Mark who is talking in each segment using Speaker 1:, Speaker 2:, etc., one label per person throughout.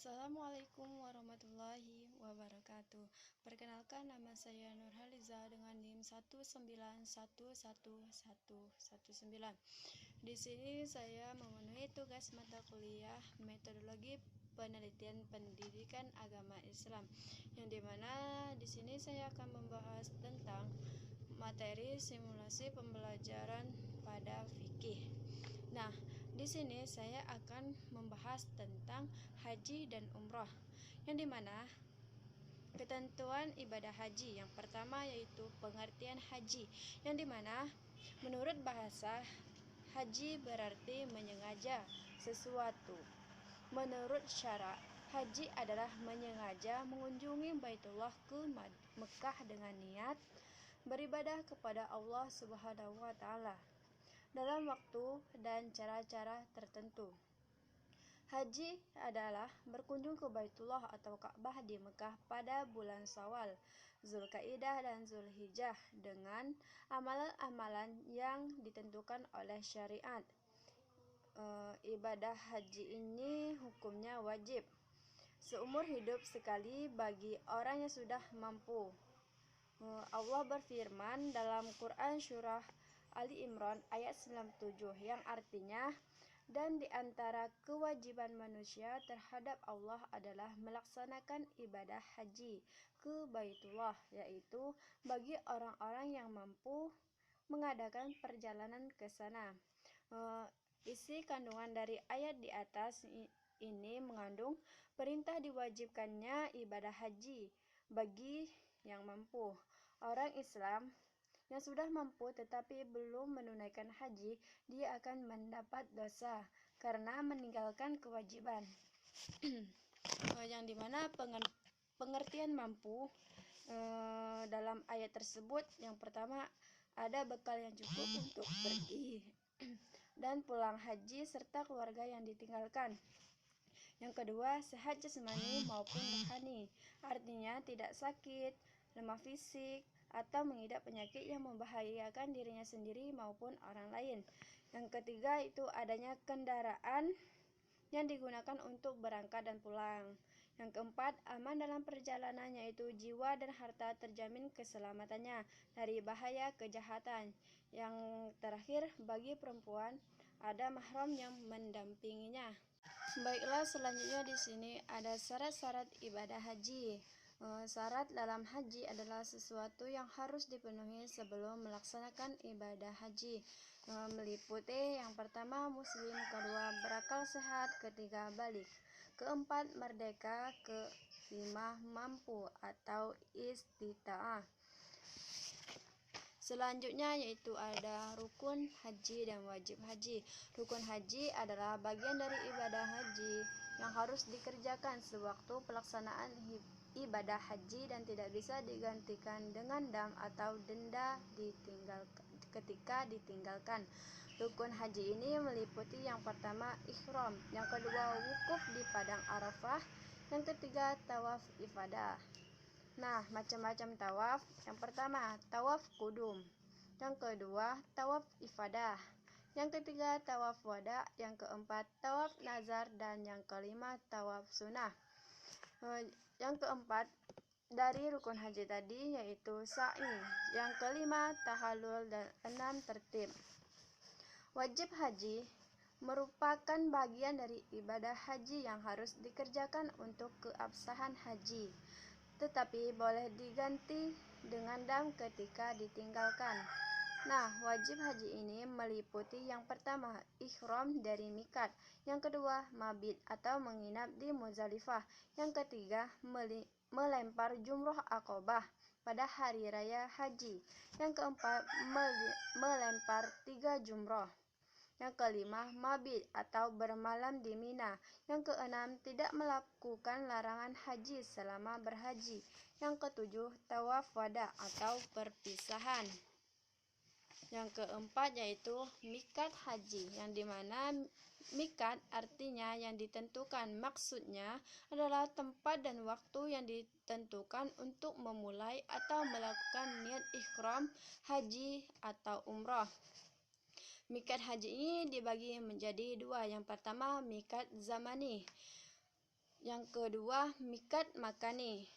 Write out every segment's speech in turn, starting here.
Speaker 1: Assalamualaikum warahmatullahi wabarakatuh. Perkenalkan, nama saya Nurhaliza dengan NIM 1911119. Di sini saya memenuhi tugas mata kuliah metodologi penelitian pendidikan agama Islam, yang dimana di sini saya akan membahas tentang materi simulasi pembelajaran pada fikih. Nah, di sini saya akan membahas tentang haji dan umroh, yang dimana ketentuan ibadah haji yang pertama yaitu pengertian haji, yang dimana menurut bahasa haji berarti menyengaja sesuatu. Menurut syarak, haji adalah menyengaja mengunjungi Baitullah ke Mekah dengan niat beribadah kepada Allah Subhanahu wa Ta'ala dalam waktu dan cara-cara tertentu. Haji adalah berkunjung ke Baitullah atau Ka'bah di Mekah pada bulan Syawal, Zulkaidah dan Zulhijjah dengan amalan-amalan yang ditentukan oleh syariat. Ibadah haji ini hukumnya wajib seumur hidup sekali bagi orang yang sudah mampu. Allah berfirman dalam Quran surah Ali Imran ayat 97 yang artinya, dan di antara kewajiban manusia terhadap Allah adalah melaksanakan ibadah haji ke Baitullah, yaitu bagi orang-orang yang mampu mengadakan perjalanan ke sana. Isi kandungan dari ayat di atas ini mengandung perintah diwajibkannya ibadah haji bagi yang mampu. Orang Islam yang sudah mampu tetapi belum menunaikan haji, dia akan mendapat dosa karena meninggalkan kewajiban. Yang dimana pengertian mampu dalam ayat tersebut, yang pertama ada bekal yang cukup untuk pergi dan pulang haji serta keluarga yang ditinggalkan. Yang kedua, sehat jasmani maupun rohani, artinya tidak sakit, lemah fisik, atau mengidap penyakit yang membahayakan dirinya sendiri maupun orang lain. Yang ketiga itu adanya kendaraan yang digunakan untuk berangkat dan pulang. Yang keempat, aman dalam perjalanan, yaitu jiwa dan harta terjamin keselamatannya dari bahaya kejahatan. Yang terakhir, bagi perempuan ada mahram yang mendampinginya. Baiklah, selanjutnya di sini ada syarat-syarat ibadah haji. Syarat dalam haji adalah sesuatu yang harus dipenuhi sebelum melaksanakan ibadah haji, meliputi yang pertama muslim, kedua berakal sehat, ketiga balik, keempat merdeka, kelima mampu atau istita'ah. Selanjutnya yaitu ada rukun haji dan wajib haji. Rukun haji adalah bagian dari ibadah haji yang harus dikerjakan sewaktu pelaksanaan ibadah haji dan tidak bisa digantikan dengan dam atau denda ketika ditinggalkan. Rukun haji ini meliputi yang pertama ihram, yang kedua wukuf di padang Arafah, yang ketiga tawaf ifadah. Nah, macam-macam tawaf. Yang pertama, tawaf kudum. Yang kedua, tawaf ifadah. Yang ketiga, tawaf wada. Yang keempat, tawaf nazar. Dan yang kelima, tawaf sunnah. Yang keempat dari rukun haji tadi yaitu sa'i. Yang kelima, tahallul. Dan 6, tertib. Wajib haji merupakan bagian dari ibadah haji yang harus dikerjakan untuk keabsahan haji, tetapi boleh diganti dengan dam ketika ditinggalkan. Nah, wajib haji ini meliputi yang pertama ihram dari mikat, yang kedua mabit atau menginap di Muzdalifah, yang ketiga melempar jumroh Aqobah pada hari raya haji, yang keempat melempar 3 jumroh, yang kelima mabit atau bermalam di Mina, yang keenam tidak melakukan larangan haji selama berhaji, yang ketujuh tawaf wada atau perpisahan. Yang keempat yaitu mikat haji, yang dimana mikat artinya yang ditentukan, maksudnya adalah tempat dan waktu yang ditentukan untuk memulai atau melakukan niat ihram haji atau umrah. Mikat haji ini dibagi menjadi dua. Yang pertama mikat zamani. Yang kedua, mikat makani.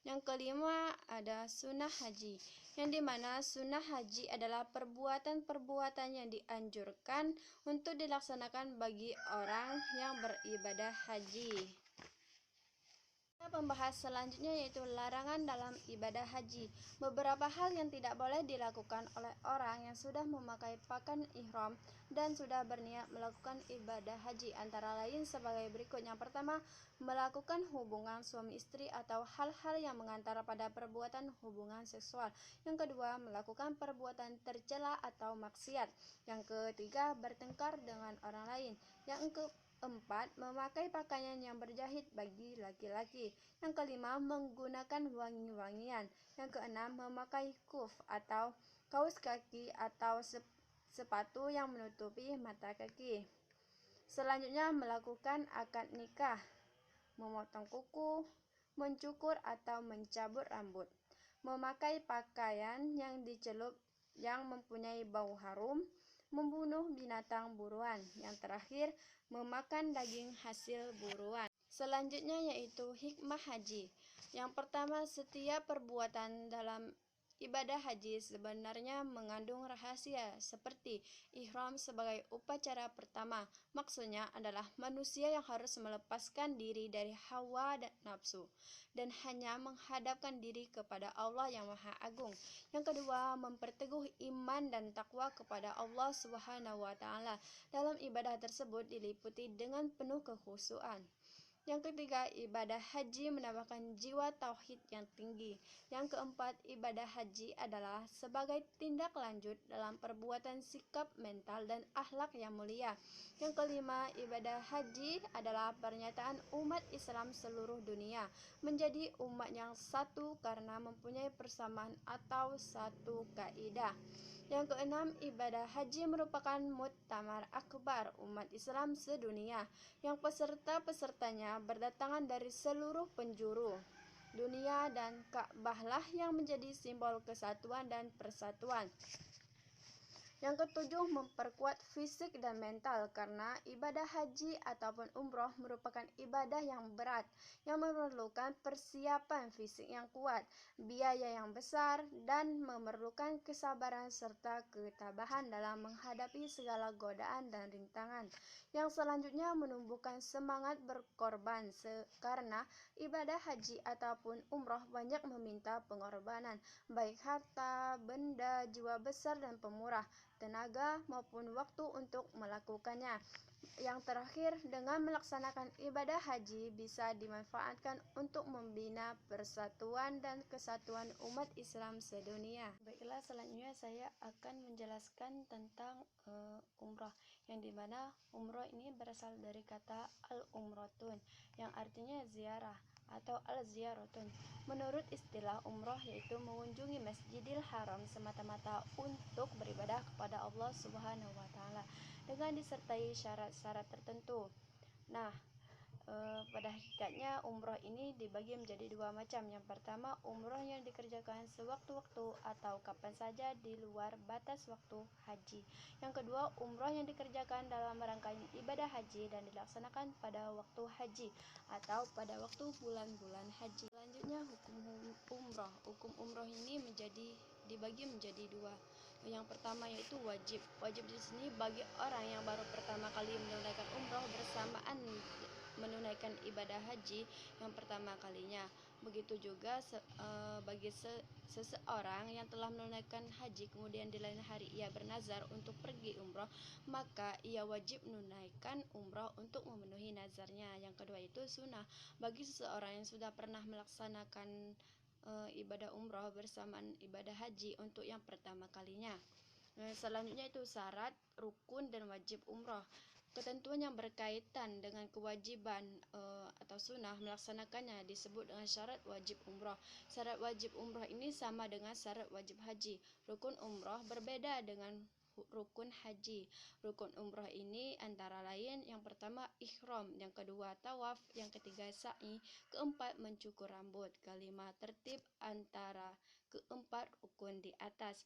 Speaker 1: Yang kelima ada sunnah haji, yang dimana sunnah haji adalah perbuatan-perbuatan yang dianjurkan untuk dilaksanakan bagi orang yang beribadah haji. Pembahas selanjutnya yaitu larangan dalam ibadah haji. Beberapa hal yang tidak boleh dilakukan oleh orang yang sudah memakai pakaian ihram dan sudah berniat melakukan ibadah haji, antara lain sebagai berikut. Yang pertama, melakukan hubungan suami istri atau hal-hal yang mengantar pada perbuatan hubungan seksual. Yang kedua, melakukan perbuatan tercela atau maksiat. Yang ketiga, bertengkar dengan orang lain. Yang keempat, memakai pakaian yang berjahit bagi laki-laki. Yang kelima, menggunakan wangi-wangian. Yang keenam, memakai kuf atau kaos kaki atau sepatu yang menutupi mata kaki. Selanjutnya, melakukan akad nikah, memotong kuku, mencukur atau mencabut rambut, memakai pakaian yang dicelup yang mempunyai bau harum, membunuh binatang buruan. Yang terakhir, memakan daging hasil buruan. Selanjutnya yaitu hikmah haji. Yang pertama, setiap perbuatan dalam ibadah haji sebenarnya mengandung rahasia, seperti ihram sebagai upacara pertama. Maksudnya adalah manusia yang harus melepaskan diri dari hawa dan nafsu dan hanya menghadapkan diri kepada Allah yang Maha Agung. Yang kedua, memperteguh iman dan takwa kepada Allah Subhanahu wa taala. Dalam ibadah tersebut diliputi dengan penuh kekhusyuan. Yang ketiga, ibadah haji menambahkan jiwa tauhid yang tinggi. Yang keempat, ibadah haji adalah sebagai tindak lanjut dalam perbuatan sikap mental dan akhlak yang mulia. Yang kelima, ibadah haji adalah pernyataan umat Islam seluruh dunia menjadi umat yang satu karena mempunyai persamaan atau satu kaidah. Yang keenam, ibadah haji merupakan muktamar akbar umat Islam sedunia, yang peserta-pesertanya berdatangan dari seluruh penjuru dunia dan Ka'bahlah yang menjadi simbol kesatuan dan persatuan. Yang ketujuh, memperkuat fisik dan mental, karena ibadah haji ataupun umroh merupakan ibadah yang berat yang memerlukan persiapan fisik yang kuat, biaya yang besar, dan memerlukan kesabaran serta ketabahan dalam menghadapi segala godaan dan rintangan. Yang selanjutnya, menumbuhkan semangat berkorban, karena ibadah haji ataupun umroh banyak meminta pengorbanan, baik harta, benda, jiwa besar dan pemurah, tenaga maupun waktu untuk melakukannya. Yang terakhir, dengan melaksanakan ibadah haji bisa dimanfaatkan untuk membina persatuan dan kesatuan umat Islam sedunia. Baiklah, selanjutnya saya akan menjelaskan tentang umrah, yang dimana umrah ini berasal dari kata al-umratun, yang artinya ziarah atau al-ziyaratun. Menurut istilah umroh yaitu mengunjungi Masjidil Haram semata-mata untuk beribadah kepada Allah Subhanahu wa taala dengan disertai syarat-syarat tertentu. Nah, pada hakikatnya umroh ini dibagi menjadi dua macam. Yang pertama, umroh yang dikerjakan sewaktu-waktu atau kapan saja di luar batas waktu haji. Yang kedua, umroh yang dikerjakan dalam rangkaian ibadah haji dan dilaksanakan pada waktu haji atau pada waktu bulan-bulan haji. Selanjutnya, hukum umroh. Hukum umroh ini dibagi menjadi dua. Yang pertama yaitu wajib. Wajib di sini bagi orang yang baru pertama kali menunaikan umroh bersamaan menunaikan ibadah haji yang pertama kalinya. Begitu juga bagi seseorang yang telah menunaikan haji kemudian di lain hari ia bernazar untuk pergi umroh, maka ia wajib menunaikan umroh untuk memenuhi nazarnya. Yang kedua itu sunnah. Bagi seseorang yang sudah pernah melaksanakan ibadah umroh bersamaan ibadah haji untuk yang pertama kalinya. Selanjutnya itu syarat, rukun, dan wajib umroh. Ketentuan yang berkaitan dengan kewajiban atau sunnah melaksanakannya disebut dengan syarat wajib umroh. Syarat wajib umroh ini sama dengan syarat wajib haji. Rukun umroh berbeda dengan rukun haji. Rukun umroh ini antara lain yang pertama ihram, yang kedua tawaf, yang ketiga sa'i, keempat mencukur rambut, kelima tertib antara keempat rukun di atas.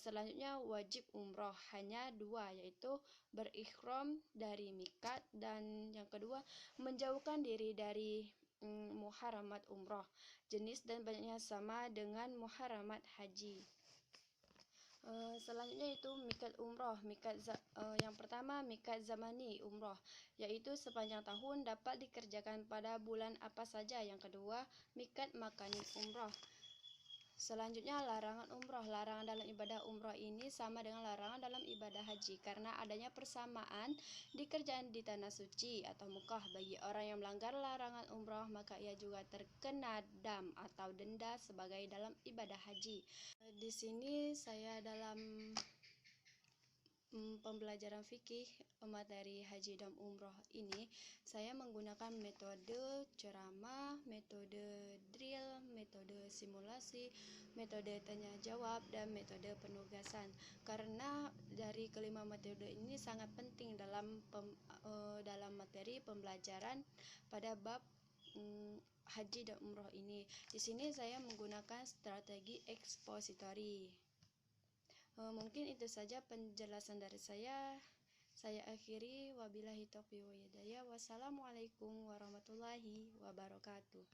Speaker 1: Selanjutnya wajib umroh hanya dua, yaitu berikhram dari mikat, dan yang kedua menjauhkan diri dari muharamat umroh. Jenis dan banyaknya sama dengan muharamat haji. Selanjutnya itu mikat umroh. Yang pertama mikat zamani umroh, yaitu sepanjang tahun dapat dikerjakan pada bulan apa saja. Yang kedua mikat makani umroh. Selanjutnya larangan umroh. Larangan dalam ibadah umroh ini sama dengan larangan dalam ibadah haji karena adanya persamaan dikerjaan di tanah suci atau Mekah. Bagi orang yang melanggar larangan umroh maka ia juga terkena dam atau denda sebagai dalam ibadah haji. Di sini saya dalam pembelajaran fikih materi haji dan umroh ini saya menggunakan metode ceramah, metode drill, metode simulasi, metode tanya jawab, dan metode penugasan. Karena dari kelima metode ini sangat penting dalam materi pembelajaran pada bab haji dan umroh ini. Di sini saya menggunakan strategi ekspositori. Mungkin itu saja penjelasan dari saya. Saya akhiri, wabillahi taufiq wa hidayah. Wassalamualaikum warahmatullahi wabarakatuh.